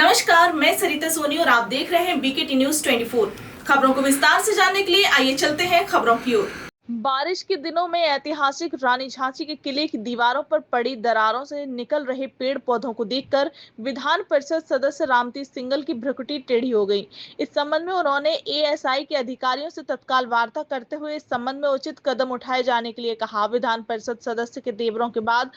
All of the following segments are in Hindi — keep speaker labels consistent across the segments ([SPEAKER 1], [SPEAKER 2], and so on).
[SPEAKER 1] नमस्कार, मैं सरिता सोनी और आप देख रहे हैं बीकेटी न्यूज 24। खबरों को विस्तार से जानने के लिए आइए चलते हैं खबरों की ओर। बारिश के दिनों में ऐतिहासिक रानी झांसी के किले की दीवारों पर पड़ी दरारों से निकल रहे पेड़ पौधों को देखकर विधान परिषद सदस्य रामतीर्थ सिंगल की भ्रुकुटी टेढ़ी हो गई। इस संबंध में उन्होंने एएसआई के अधिकारियों से तत्काल वार्ता करते हुए इस संबंध में उचित कदम उठाए जाने के लिए कहा। विधान परिषद सदस्य के देवरों के बाद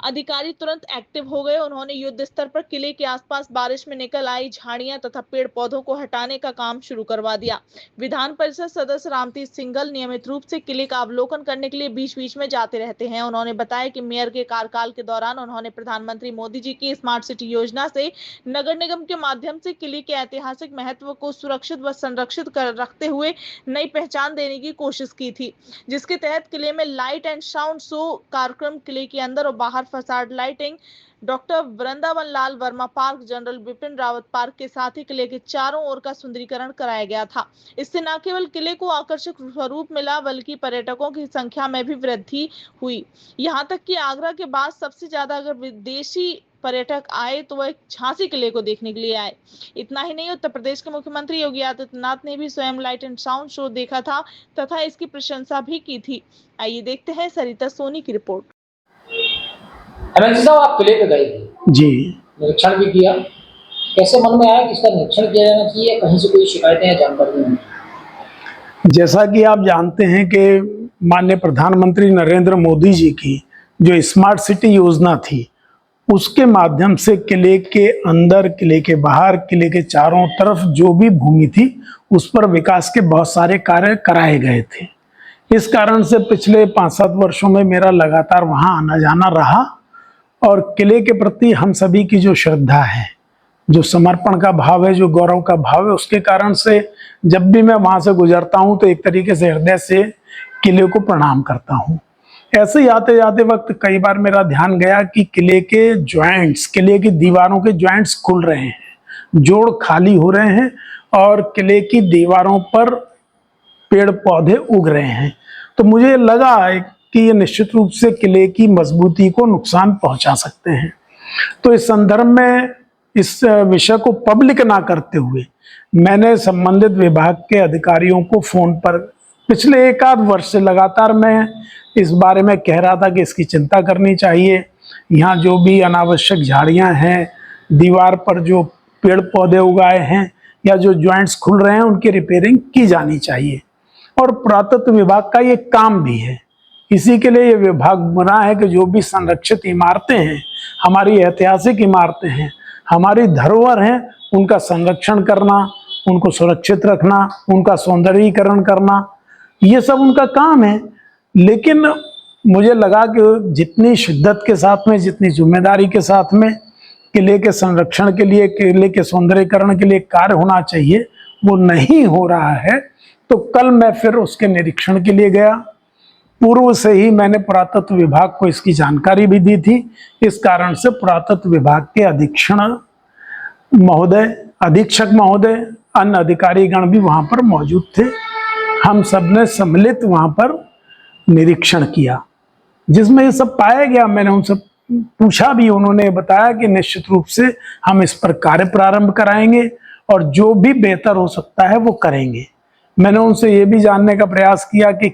[SPEAKER 1] अधिकारी तुरंत एक्टिव हो गए। उन्होंने युद्ध स्तर पर किले के आसपास बारिश में निकल आई झाड़ियां तथा पेड़ पौधों को हटाने का काम शुरू करवा दिया। विधान परिषद सदस्य रामतीर्थ सिंगल नियमित रूप से किले का अवलोकन करने के लिए बीच बीच में जाते रहते हैं। उन्होंने बताया कि मेयर के कार्यकाल के दौरान उन्होंने प्रधानमंत्री मोदी जी की स्मार्ट सिटी योजना से नगर निगम के माध्यम से किले के ऐतिहासिक महत्व को सुरक्षित व संरक्षित कर रखते हुए नई पहचान देने की कोशिश की थी, जिसके तहत किले में लाइट एंड साउंड शो कार्यक्रम, किले के अंदर और बाहर facade lighting, doctor Vrindavan Lal Verma park, general Bipin Rawat park के साथ ही किले के चारों ओर का सुंदरीकरण कराया गया था। इससे न केवल किले को आकर्षक स्वरूप मिला बल्कि पर्यटकों की संख्या में भी वृद्धि हुई। यहां तक कि आगरा के बाद सबसे ज्यादा अगर विदेशी पर्यटक आए तो वह झांसी किले को देखने के लिए आए। इतना ही नहीं, उत्तर प्रदेश के मुख्यमंत्री योगी आदित्यनाथ ने भी स्वयं लाइट एंड साउंड शो देखा था तथा इसकी प्रशंसा भी की थी। आइए देखते हैं सरिता सोनी की रिपोर्ट।
[SPEAKER 2] रंजित साहब, आप किले पे गए थे
[SPEAKER 3] जी,
[SPEAKER 2] निरीक्षण भी किया, कैसे मन में आया कि इसका निरीक्षण किया जाना चाहिए? कहीं से कोई शिकायतें या जानकारी नहीं?
[SPEAKER 3] जैसा कि आप जानते हैं कि माननीय प्रधानमंत्री नरेंद्र मोदी जी की जो स्मार्ट सिटी योजना थी, उसके माध्यम से किले के अंदर, किले के बाहर, किले के चारों तरफ जो भी भूमि थी उस पर विकास के बहुत सारे कार्य कराए गए थे। इस कारण से पिछले 5-7 वर्षों में मेरा लगातार वहाँ आना जाना रहा और किले के प्रति हम सभी की जो श्रद्धा है, जो समर्पण का भाव है, जो गौरव का भाव है, उसके कारण से जब भी मैं वहाँ से गुजरता हूँ तो एक तरीके से हृदय से किले को प्रणाम करता हूँ। ऐसे ही आते जाते वक्त कई बार मेरा ध्यान गया कि किले के जॉइंट्स, किले की दीवारों के जॉइंट्स खुल रहे हैं, जोड़ खाली हो रहे हैं और किले की दीवारों पर पेड़ पौधे उग रहे हैं। तो मुझे लगा कि ये निश्चित रूप से किले की मजबूती को नुकसान पहुंचा सकते हैं। तो इस संदर्भ में इस विषय को पब्लिक ना करते हुए मैंने संबंधित विभाग के अधिकारियों को फोन पर पिछले 1-8 वर्ष से लगातार मैं इस बारे में कह रहा था कि इसकी चिंता करनी चाहिए। यहाँ जो भी अनावश्यक झाड़ियाँ हैं, दीवार पर जो पेड़ पौधे उगाए हैं या जो जॉइंट्स खुल रहे हैं, उनकी रिपेयरिंग की जानी चाहिए। और पुरातत्व विभाग का ये काम भी है। इसी के लिए ये विभाग बना है कि जो भी संरक्षित इमारतें हैं, हमारी ऐतिहासिक इमारतें हैं, हमारी धरोहर हैं, उनका संरक्षण करना, उनको सुरक्षित रखना, उनका सौंदर्यीकरण करना, ये सब उनका काम है। लेकिन मुझे लगा कि जितनी शिद्दत के साथ में, जितनी जिम्मेदारी के साथ में किले के संरक्षण के लिए, किले के सौंदर्यीकरण के लिए कार्य होना चाहिए, वो नहीं हो रहा है। तो कल मैं फिर उसके निरीक्षण के लिए गया। पूर्व से ही मैंने पुरातत्व विभाग को इसकी जानकारी भी दी थी। इस कारण से पुरातत्व विभाग के अधीक्षक महोदय, अन्य अधिकारीगण भी वहां पर मौजूद थे। हम सबने सम्मिलित वहां पर निरीक्षण किया, जिसमें ये सब पाया गया। मैंने उनसे पूछा भी, उन्होंने बताया कि निश्चित रूप से हम इस पर कार्य प्रारंभ कराएंगे और जो भी बेहतर हो सकता है वो करेंगे। मैंने उनसे ये भी जानने का प्रयास किया कि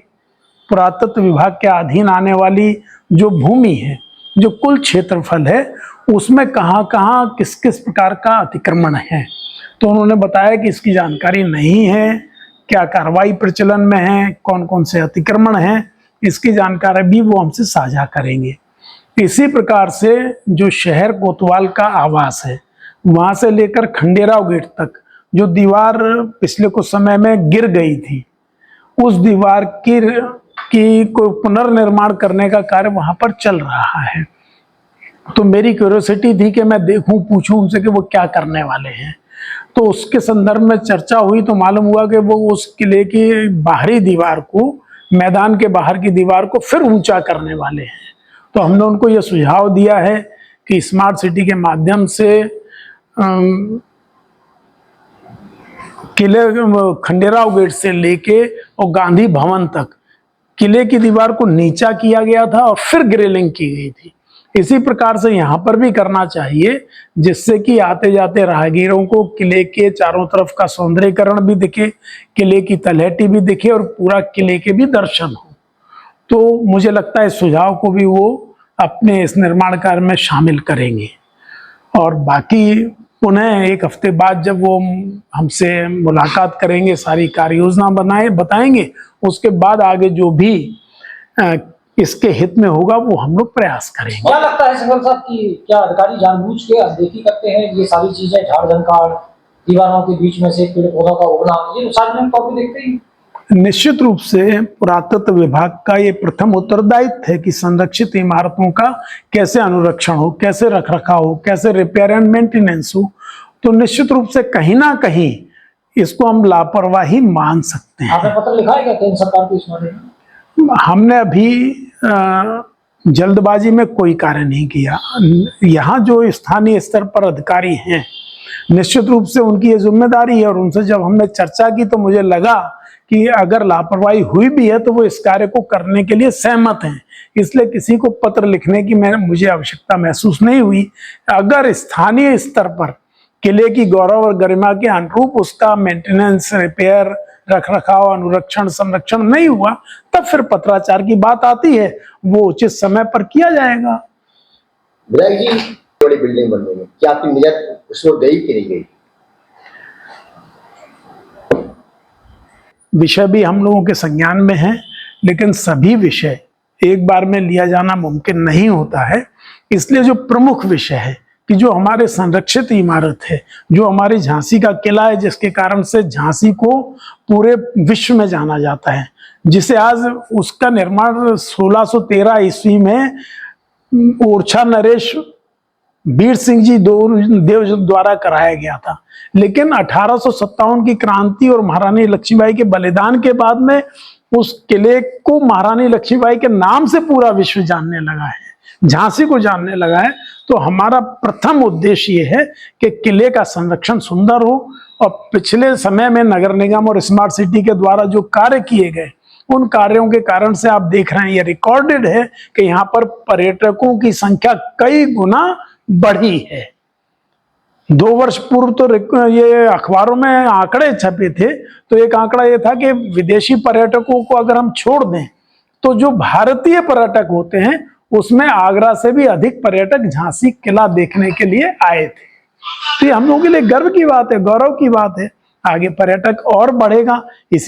[SPEAKER 3] पुरातत्व विभाग के अधीन आने वाली जो भूमि है, जो कुल क्षेत्रफल है, उसमें कहाँ कहाँ किस किस प्रकार का अतिक्रमण है। तो उन्होंने बताया कि इसकी जानकारी नहीं है, क्या कार्रवाई प्रचलन में है, कौन कौन से अतिक्रमण हैं, इसकी जानकारी भी वो हमसे साझा करेंगे। इसी प्रकार से जो शहर कोतवाल का आवास है, वहाँ से लेकर खंडेराव गेट तक जो दीवार पिछले कुछ समय में गिर गई थी, उस दीवार की कोई पुनर्निर्माण करने का कार्य वहां पर चल रहा है। तो मेरी क्यूरियोसिटी थी कि मैं देखूं, पूछूं उनसे कि वो क्या करने वाले हैं। तो उसके संदर्भ में चर्चा हुई तो मालूम हुआ कि वो उस किले की बाहरी दीवार को, मैदान के बाहर की दीवार को फिर ऊंचा करने वाले हैं। तो हमने उनको ये सुझाव दिया है कि स्मार्ट सिटी के माध्यम से किले खंडेराव गेट से लेके और गांधी भवन तक किले की दीवार को नीचा किया गया था और फिर ग्रेलिंग की गई थी। इसी प्रकार से यहाँ पर भी करना चाहिए, जिससे कि आते जाते राहगीरों को किले के चारों तरफ का सौंदर्यीकरण भी दिखे, किले की तलहटी भी दिखे और पूरा किले के भी दर्शन हो। तो मुझे लगता है इस सुझाव को भी वो अपने इस निर्माण कार्य में शामिल करेंगे। और बाकी पुनः एक हफ्ते बाद जब वो हमसे मुलाकात करेंगे, सारी कार्य योजना बताएंगे, उसके बाद आगे जो भी इसके हित में होगा वो हम लोग प्रयास करेंगे।
[SPEAKER 2] क्या लगता है संगल साहब कि क्या अधिकारी जानबूझ के अनदेखी करते हैं ये सारी चीजें, झाड़ झंकार, दीवारों के बीच में से पेड़ पौधों का उगना, ये सार्वजनिक तौर पर देखते ही?
[SPEAKER 3] निश्चित रूप से पुरातत्व विभाग का ये प्रथम उत्तरदायित्व है कि संरक्षित इमारतों का कैसे अनुरक्षण हो, कैसे रखरखाव हो, कैसे रिपेयर एंड मेंटेनेंस हो। तो निश्चित रूप से कहीं ना कहीं इसको हम लापरवाही मान सकते हैं।
[SPEAKER 2] आपने पत्र लिखा है क्या केंद्र सरकार को इस बारे में?
[SPEAKER 3] हमने अभी जल्दबाजी में कोई कार्य नहीं किया। यहाँ जो स्थानीय स्तर पर अधिकारी हैं, निश्चित रूप से उनकी ये जिम्मेदारी है, और उनसे जब हमने चर्चा की तो मुझे लगा कि अगर लापरवाही हुई भी है तो वो इस कार्य को करने के लिए सहमत हैं, इसलिए किसी को पत्र लिखने की मुझे आवश्यकता महसूस नहीं हुई। अगर स्थानीय स्तर पर किले की गौरव और गरिमा के अनुरूप उसका मेंटेनेंस, रिपेयर, रखरखाव, अनुरक्षण, संरक्षण नहीं हुआ, तब फिर पत्राचार की बात आती है, वो उचित समय पर किया जाएगा।
[SPEAKER 4] विधायक जी, बड़ी बिल्डिंग बनने में क्या आपकी नियत उस वक्त गई कि नहीं गई?
[SPEAKER 3] विषय भी हम लोगों के संज्ञान में है, लेकिन सभी विषय एक बार में लिया जाना मुमकिन नहीं होता है। इसलिए जो प्रमुख विषय है कि जो हमारे संरक्षित इमारत है, जो हमारी झांसी का किला है, जिसके कारण से झांसी को पूरे विश्व में जाना जाता है, जिसे आज उसका निर्माण 1613 ईस्वी में ओरछा नरेश वीर सिंह जी देव द्वारा कराया गया था। लेकिन 1857 की क्रांति और महारानी लक्ष्मीबाई के बलिदान के बाद में उस किले को महारानी लक्ष्मीबाई के नाम से पूरा विश्व जानने लगा है, झांसी को जानने लगा है। तो हमारा प्रथम उद्देश्य ये है कि किले का संरक्षण सुंदर हो, और पिछले समय में नगर निगम और स्मार्ट सिटी के द्वारा जो कार्य किए गए, उन कार्यों के कारण से आप देख रहे हैं, ये रिकॉर्डेड है कि यहाँ पर पर्यटकों की संख्या कई गुना बढ़ी है। 2 वर्ष पूर्व तो ये अखबारों में आंकड़े छपे थे, तो एक आंकड़ा ये था कि विदेशी पर्यटकों को अगर हम छोड़ दें तो जो भारतीय पर्यटक होते हैं उसमें आगरा से भी अधिक पर्यटक झांसी किला देखने के लिए आए थे। तो ये हम लोगों के लिए गर्व की बात है, गौरव की बात है। आगे पर्यटक और बढ़ेगा। इस